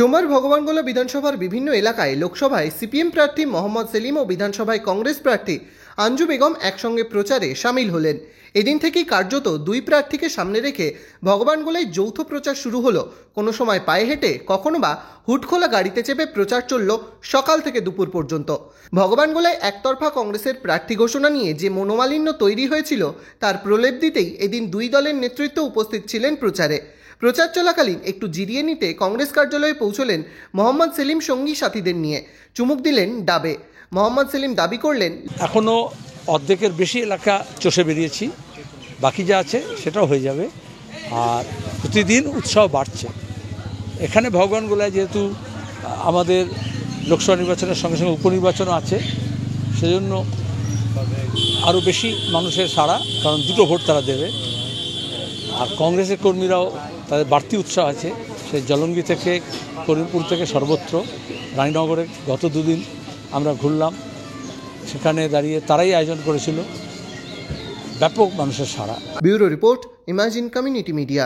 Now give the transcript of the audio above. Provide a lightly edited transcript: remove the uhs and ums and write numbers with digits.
সোমবার ভগবানগোলা বিধানসভার বিভিন্ন এলাকায় লোকসভায় সিপিএম প্রার্থী মোহাম্মদ সেলিম ও বিধানসভায় কংগ্রেস প্রার্থী আঞ্জু বেগম একসঙ্গে প্রচারে সামিল হলেন। এদিন থেকেই কার্যত দুই প্রার্থীকে সামনে রেখে ভগবানগোলায় যৌথ প্রচার শুরু হলো। কোনো সময় পায়ে হেঁটে, কখনো বা হুটখোলা গাড়িতে চেপে প্রচার চলল সকাল থেকে দুপুর পর্যন্ত। ভগবানগোলায় একতরফা কংগ্রেসের প্রার্থী ঘোষণা নিয়ে যে মনোমালিন্য তৈরি হয়েছিল তার প্রলেপ দিতেই এদিন দুই দলের নেতৃত্ব উপস্থিত ছিলেন প্রচারে। প্রচার চলাকালীন একটু জিরিয়ে নিতে কংগ্রেস কার্যালয়ে পৌঁছলেন মোহাম্মদ সেলিম সঙ্গী সাথীদের নিয়ে। চুমুক দিলেন ডাবে। মোহাম্মদ সেলিম দাবি করলেন, এখনও অর্ধেকের বেশি এলাকা চষে বেরিয়েছি, বাকি যা আছে সেটাও হয়ে যাবে। আর প্রতিদিন উৎসাহ বাড়ছে। এখানে ভগবানগোলায় যেহেতু আমাদের লোকসভা নির্বাচনের সঙ্গে সঙ্গে উপনির্বাচনও আছে, সেজন্য আরও বেশি মানুষের সাড়া, কারণ দুটো ভোট তারা দেবে। আর কংগ্রেসের কর্মীরাও তাদের বাড়তি উৎসাহ আছে। সেই জলঙ্গি থেকে, করিমপুর থেকে সর্বত্র, রানীনগরে গত দুদিন আমরা ঘুরলাম, সেখানে দাঁড়িয়ে তারাই আয়োজন করেছিল। ব্যাপক মানুষের সাড়া। Bureau report, imagine community media.